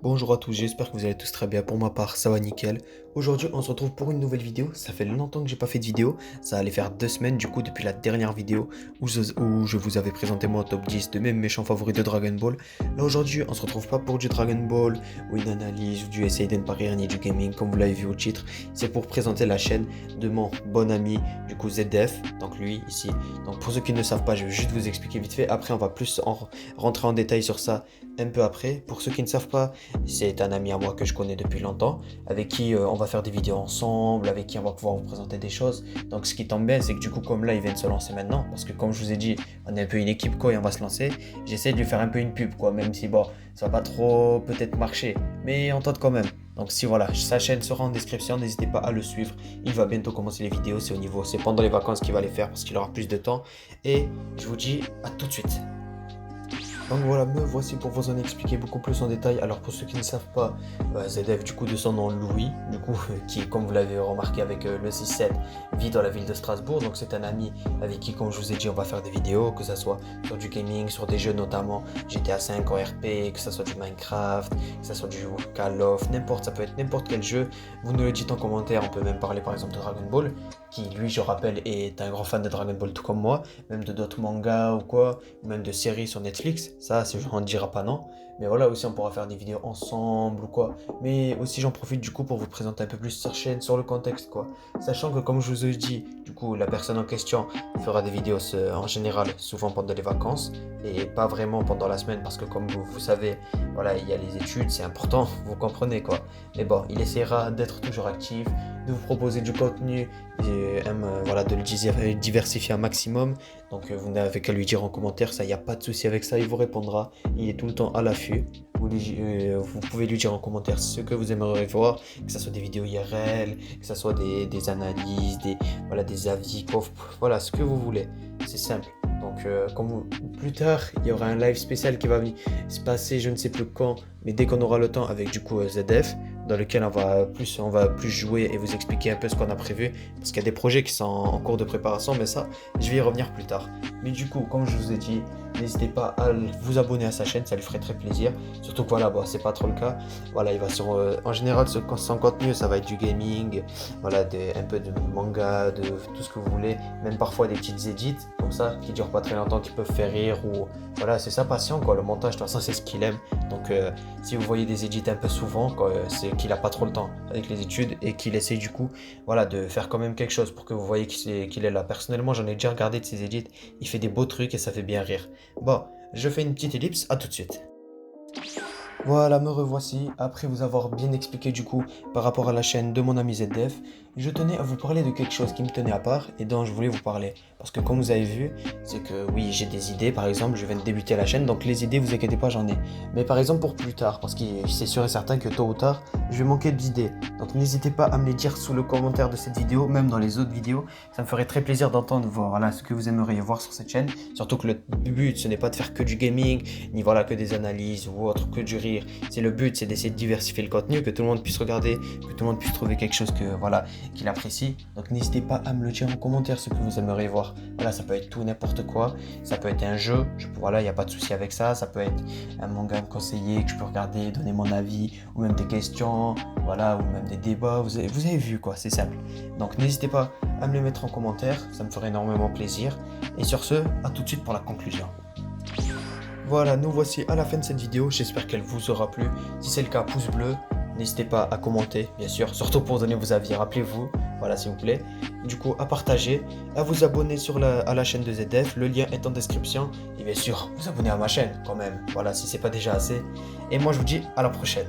Bonjour à tous, j'espère que vous allez tous très bien. Pour ma part, ça va nickel. Aujourd'hui, on se retrouve pour une nouvelle vidéo. Ça fait longtemps que j'ai pas fait de vidéo. Ça allait faire 2 semaines du coup depuis la dernière vidéo où je vous avais présenté mon top 10 de mes méchants favoris de Dragon Ball. Là aujourd'hui, on se retrouve pas pour du Dragon Ball ou une analyse ou du essai d'Empire ni du gaming comme vous l'avez vu au titre. C'est pour présenter la chaîne de mon bon ami du coup ZDF. Donc lui ici. Donc pour ceux qui ne savent pas, je vais juste vous expliquer vite fait. Après, on va plus rentrer en détail sur ça un peu après. Pour ceux qui ne savent pas, c'est un ami à moi que je connais depuis longtemps, avec qui on va faire des vidéos ensemble, avec qui on va pouvoir vous présenter des choses. Donc ce qui tombe bien, c'est que du coup, comme là, il vient de se lancer maintenant, parce que comme je vous ai dit, on est un peu une équipe quoi et on va se lancer, j'essaie de lui faire un peu une pub quoi, même si bon, ça va pas trop peut-être marcher, mais on tente quand même. Donc si voilà, sa chaîne sera en description, n'hésitez pas à le suivre. Il va bientôt commencer les vidéos, c'est pendant les vacances qu'il va les faire parce qu'il aura plus de temps. Et je vous dis à tout de suite. Donc voilà, me voici pour vous en expliquer beaucoup plus en détail. Alors pour ceux qui ne savent pas, ZF du coup de son nom Louis, du coup qui comme vous l'avez remarqué avec le 6-7 vit dans la ville de Strasbourg. Donc c'est un ami avec qui comme je vous ai dit on va faire des vidéos, que ça soit sur du gaming, sur des jeux notamment GTA 5 en RP, que ça soit du Minecraft, que ça soit du Call of, n'importe, ça peut être n'importe quel jeu. Vous nous le dites en commentaire, on peut même parler par exemple de Dragon Ball, qui lui je rappelle est un grand fan de Dragon Ball tout comme moi, même de d'autres mangas ou quoi, ou même de séries sur Netflix. Ça, on ne dira pas non. Mais voilà, aussi on pourra faire des vidéos ensemble ou quoi. Mais aussi j'en profite du coup pour vous présenter un peu plus sa chaîne, sur le contexte quoi. Sachant que comme je vous ai dit, du coup la personne en question fera des vidéos en général souvent pendant les vacances et pas vraiment pendant la semaine parce que comme vous savez, voilà, il y a les études, c'est important, vous comprenez quoi. Mais bon, il essaiera d'être toujours actif, de vous proposer du contenu et voilà, de le diversifier un maximum. Donc vous n'avez qu'à lui dire en commentaire, ça, il n'y a pas de souci avec ça, il vous répondra. Il est tout le temps à l'affût. Vous pouvez lui dire en commentaire ce que vous aimeriez voir, que ce soit des vidéos IRL, que ce soit des analyses, voilà, des avis, voilà, ce que vous voulez. C'est simple. Donc plus tard, il y aura un live spécial qui va se passer, je ne sais plus quand, mais dès qu'on aura le temps avec du coup ZF, dans lequel on va plus jouer et vous expliquer un peu ce qu'on a prévu, parce qu'il y a des projets qui sont en cours de préparation, mais ça, je vais y revenir plus tard. Mais du coup, comme je vous ai dit, n'hésitez pas à vous abonner à sa chaîne, ça lui ferait très plaisir. Surtout que voilà, bon, c'est pas trop le cas. Voilà, il va en général, son contenu, ça va être du gaming, voilà, un peu de manga, de tout ce que vous voulez, même parfois des petites edits, comme ça, qui durent pas très longtemps, qui peuvent faire rire, ou voilà, c'est sa passion, quoi. Le montage, de toute façon, c'est ce qu'il aime. Donc, si vous voyez des edits un peu souvent, quoi, c'est qu'il a pas trop le temps avec les études et qu'il essaie du coup, voilà, de faire quand même quelque chose pour que vous voyez qu'il est là. Personnellement, j'en ai déjà regardé de ses edits, il fait des beaux trucs et ça fait bien rire. Bon, je fais une petite ellipse, à tout de suite. Voilà, me revoici. Après vous avoir bien expliqué du coup par rapport à la chaîne de mon ami ZDF, je tenais à vous parler de quelque chose qui me tenait à part et dont je voulais vous parler. Parce que comme vous avez vu, c'est que oui, j'ai des idées, par exemple, je viens de débuter la chaîne, donc les idées, vous inquiétez pas, j'en ai. Mais par exemple pour plus tard, parce que c'est sûr et certain que tôt ou tard, je vais manquer d'idées. Donc n'hésitez pas à me les dire sous le commentaire de cette vidéo, même dans les autres vidéos. Ça me ferait très plaisir d'entendre voilà, ce que vous aimeriez voir sur cette chaîne. Surtout que le but, ce n'est pas de faire que du gaming, ni voilà que des analyses ou autre, que du rire. C'est le but, c'est d'essayer de diversifier le contenu, que tout le monde puisse regarder, que tout le monde puisse trouver quelque chose voilà, qu'il apprécie. Donc n'hésitez pas à me le dire en commentaire ce que vous aimeriez voir. Voilà, ça peut être tout n'importe quoi. Ça peut être un jeu, voilà, il n'y a pas de souci avec ça. Ça peut être un manga conseillé que je peux regarder, donner mon avis, ou même des questions, voilà, ou même des débats. Vous avez vu quoi, c'est simple. Donc n'hésitez pas à me les mettre en commentaire, ça me ferait énormément plaisir. Et sur ce, à tout de suite pour la conclusion. Voilà, nous voici à la fin de cette vidéo, j'espère qu'elle vous aura plu. Si c'est le cas, pouce bleu, n'hésitez pas à commenter, bien sûr, surtout pour donner vos avis, rappelez-vous, voilà s'il vous plaît. Du coup, à partager, à vous abonner à la chaîne de ZF, le lien est en description. Et bien sûr, vous abonner à ma chaîne quand même, voilà, si c'est pas déjà assez. Et moi je vous dis à la prochaine.